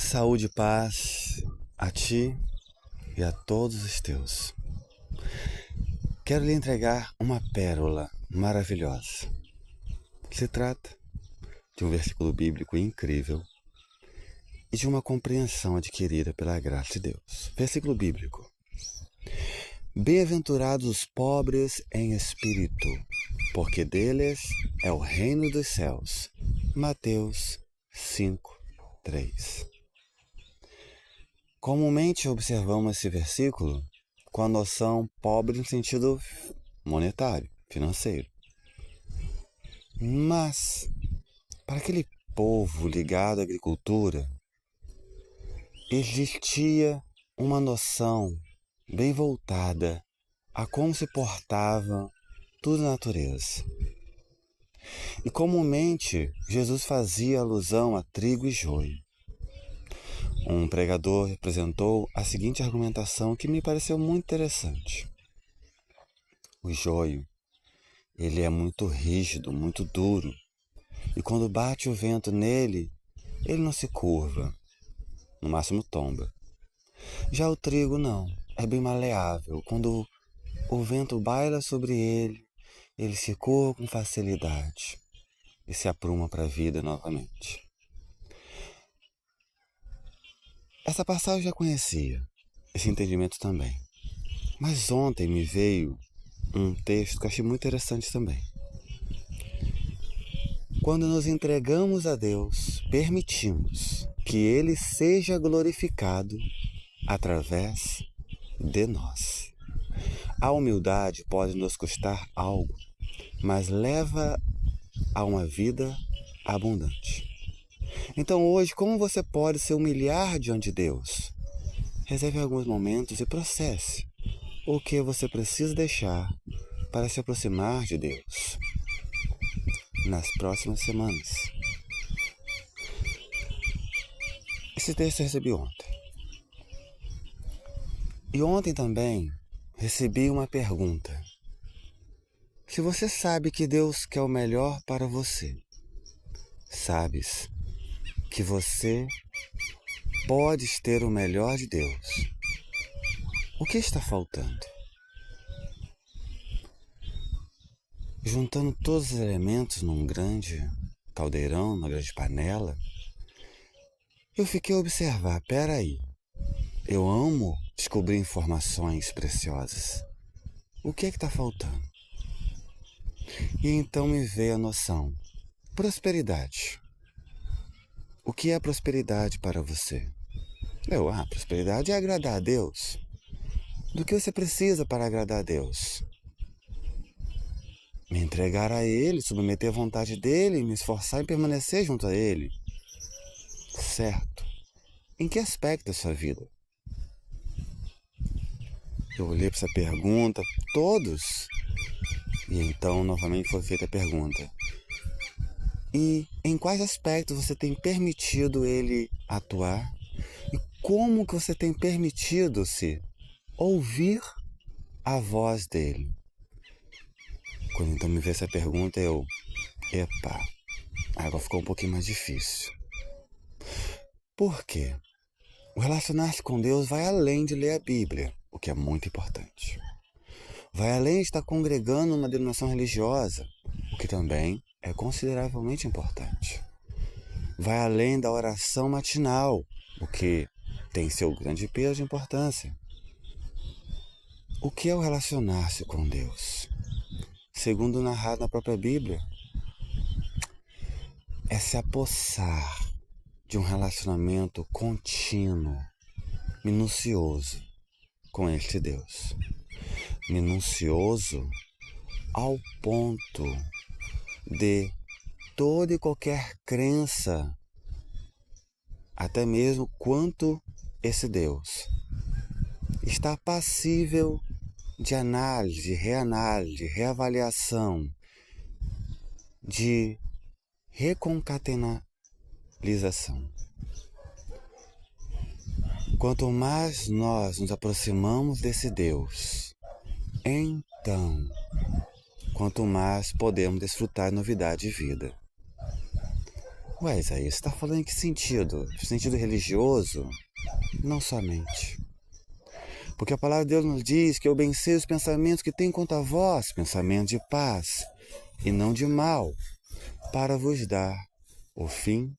Saúde e paz a ti e a todos os teus. Quero lhe entregar uma pérola maravilhosa. Se trata de um versículo bíblico incrível e de uma compreensão adquirida pela graça de Deus. Versículo bíblico. Bem-aventurados os pobres em espírito, porque deles é o reino dos céus. Mateus 5:3. Comumente observamos esse versículo com a noção pobre no sentido monetário, financeiro. Mas, para aquele povo ligado à agricultura, existia uma noção bem voltada a como se portava tudo na natureza. E comumente Jesus fazia alusão a trigo e joio. Um pregador apresentou a seguinte argumentação que me pareceu muito interessante. O joio, ele é muito rígido, muito duro, e quando bate o vento nele, ele não se curva, no máximo tomba. Já o trigo não, é bem maleável. Quando o vento baila sobre ele, ele se curva com facilidade e se apruma para a vida novamente. Essa passagem eu já conhecia, esse entendimento também. Mas ontem me veio um texto que eu achei muito interessante também. Quando nos entregamos a Deus, permitimos que Ele seja glorificado através de nós. A humildade pode nos custar algo, mas leva a uma vida abundante. Então hoje, como você pode se humilhar diante de Deus? Reserve alguns momentos e processe o que você precisa deixar para se aproximar de Deus nas próximas semanas. Esse texto eu recebi ontem. E ontem também recebi uma pergunta. Se você sabe que Deus quer o melhor para você, sabes que você pode ter o melhor de Deus, o que está faltando? Juntando todos os elementos num grande caldeirão, numa grande panela, eu fiquei a observar, peraí, eu amo descobrir informações preciosas. O que é que está faltando? E então me veio a noção, prosperidade. O que é prosperidade para você? Prosperidade é agradar a Deus. Do que você precisa para agradar a Deus? Me entregar a Ele, submeter à vontade dEle, me esforçar em permanecer junto a Ele. Certo. Em que aspecto da sua vida? Eu olhei para essa pergunta, todos. E então novamente foi feita a pergunta. E em quais aspectos você tem permitido Ele atuar? E como que você tem permitido-se ouvir a voz dEle? Quando então me veio essa pergunta, agora ficou um pouquinho mais difícil. Por quê? O relacionar-se com Deus vai além de ler a Bíblia, o que é muito importante. Vai além de estar congregando uma denominação religiosa, o que também é consideravelmente importante. Vai além da oração matinal, o que tem seu grande peso e importância. O que é o relacionar-se com Deus? Segundo narrado na própria Bíblia, é se apossar de um relacionamento contínuo, minucioso com este Deus. Minucioso ao ponto de toda e qualquer crença, até mesmo quanto esse Deus está passível de análise, reanálise, reavaliação, de reconcatenalização. Quanto mais nós nos aproximamos desse Deus, então, quanto mais podemos desfrutar de novidade de vida. Ué, Isaías, você está falando em que sentido? Sentido religioso? Não somente. Porque a palavra de Deus nos diz que eu bem sei os pensamentos que tenho contra vós, pensamentos de paz e não de mal, para vos dar o fim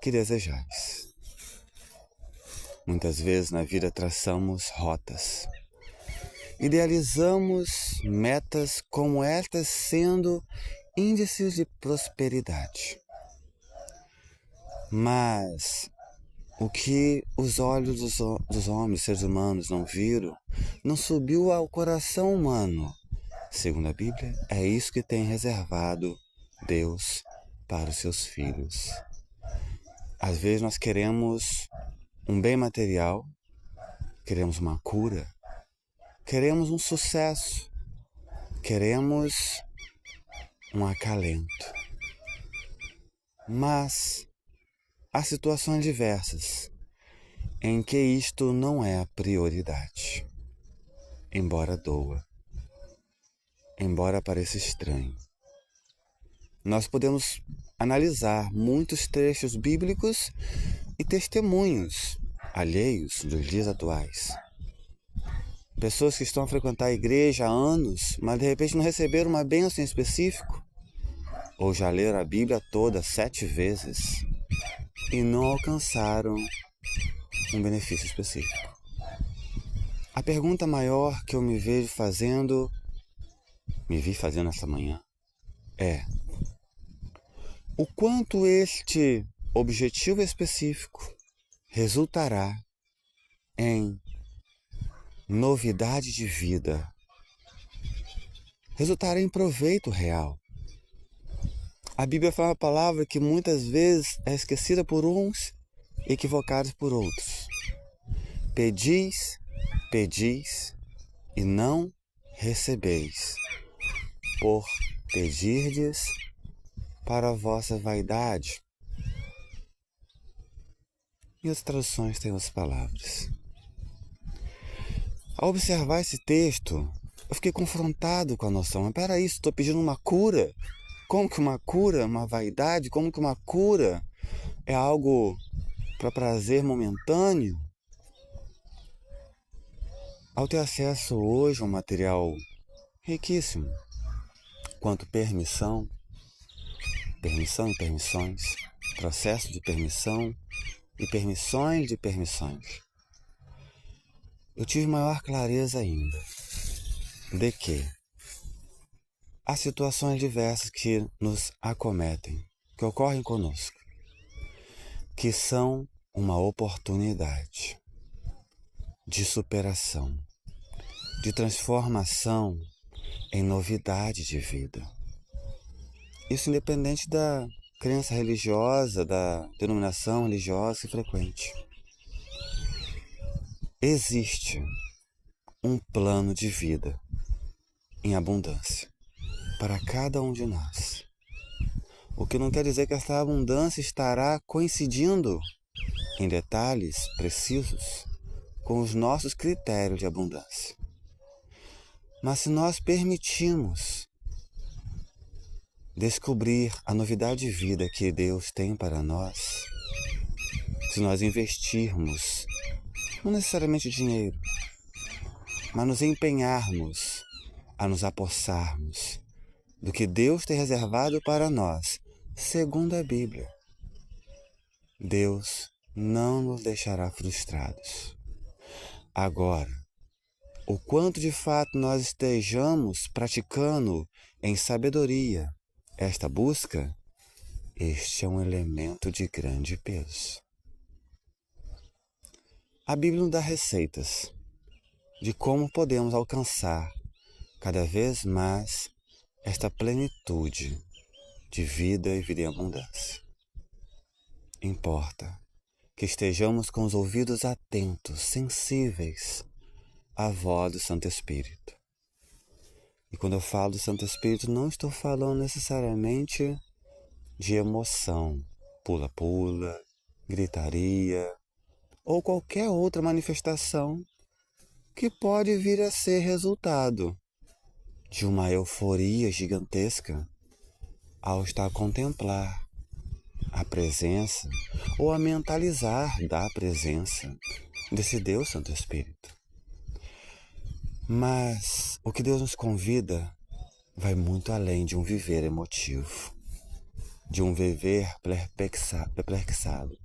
que desejais. Muitas vezes na vida traçamos rotas. Idealizamos metas como estas sendo índices de prosperidade. Mas o que os olhos dos homens, seres humanos, não viram, não subiu ao coração humano. Segundo a Bíblia, é isso que tem reservado Deus para os seus filhos. Às vezes nós queremos um bem material, queremos uma cura, queremos um sucesso, queremos um acalento. Mas há situações diversas em que isto não é a prioridade, embora doa, embora pareça estranho. Nós podemos analisar muitos trechos bíblicos e testemunhos alheios dos dias atuais. Pessoas que estão a frequentar a igreja há anos, mas de repente não receberam uma bênção em específico, ou já leram a Bíblia toda 7 vezes e não alcançaram um benefício específico. A pergunta maior que eu me vi fazendo esta manhã é: o quanto este objetivo específico resultará em novidade de vida, resultará em proveito real? A Bíblia fala uma palavra que muitas vezes é esquecida por uns e equivocados por outros. Pedis, pedis e não recebeis, por pedirdes para a vossa vaidade. E as traduções têm as palavras. Ao observar esse texto, eu fiquei confrontado com a noção: mas peraí, estou pedindo uma cura? Como que uma cura, uma vaidade, como que uma cura é algo para prazer momentâneo? Ao ter acesso hoje a um material riquíssimo, quanto permissão e permissões, processo de permissão e permissões de permissões, eu tive maior clareza ainda de que há situações diversas que nos acometem, que ocorrem conosco, que são uma oportunidade de superação, de transformação em novidade de vida. Isso independente da crença religiosa, da denominação religiosa que frequente. Existe um plano de vida em abundância para cada um de nós. O que não quer dizer que essa abundância estará coincidindo em detalhes precisos com os nossos critérios de abundância. Mas se nós permitirmos descobrir a novidade de vida que Deus tem para nós, se nós investirmos, não necessariamente dinheiro, mas nos empenharmos a nos apossarmos do que Deus tem reservado para nós, segundo a Bíblia, Deus não nos deixará frustrados. Agora, o quanto de fato nós estejamos praticando em sabedoria esta busca, este é um elemento de grande peso. A Bíblia nos dá receitas de como podemos alcançar cada vez mais esta plenitude de vida e vida em abundância. Importa que estejamos com os ouvidos atentos, sensíveis à voz do Santo Espírito. E quando eu falo do Santo Espírito, não estou falando necessariamente de emoção, pula-pula, gritaria ou qualquer outra manifestação que pode vir a ser resultado de uma euforia gigantesca ao estar a contemplar a presença ou a mentalizar da presença desse Deus Santo Espírito. Mas o que Deus nos convida vai muito além de um viver emotivo, de um viver perplexado.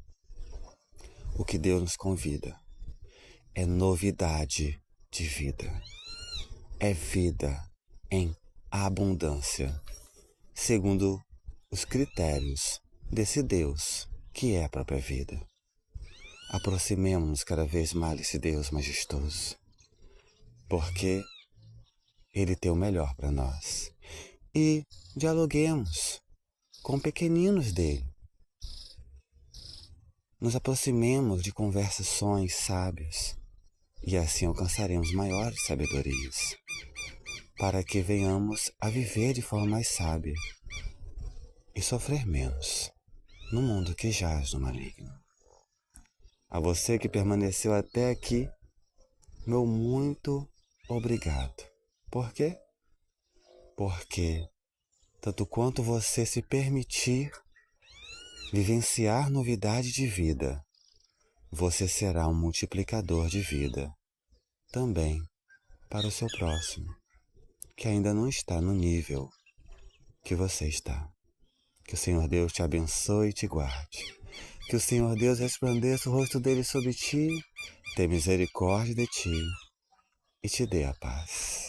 O que Deus nos convida é novidade de vida. É vida em abundância, segundo os critérios desse Deus que é a própria vida. Aproximemo-nos cada vez mais desse Deus majestoso, porque Ele tem o melhor para nós. E dialoguemos com pequeninos dele. Nos aproximemos de conversações sábias e assim alcançaremos maiores sabedorias, para que venhamos a viver de forma mais sábia e sofrer menos no mundo que jaz no maligno. A você que permaneceu até aqui, meu muito obrigado. Por quê? Porque tanto quanto você se permitir vivenciar novidade de vida, você será um multiplicador de vida também para o seu próximo, que ainda não está no nível que você está. Que o Senhor Deus te abençoe e te guarde. Que o Senhor Deus resplandeça o rosto dele sobre ti, tenha misericórdia de ti e te dê a paz.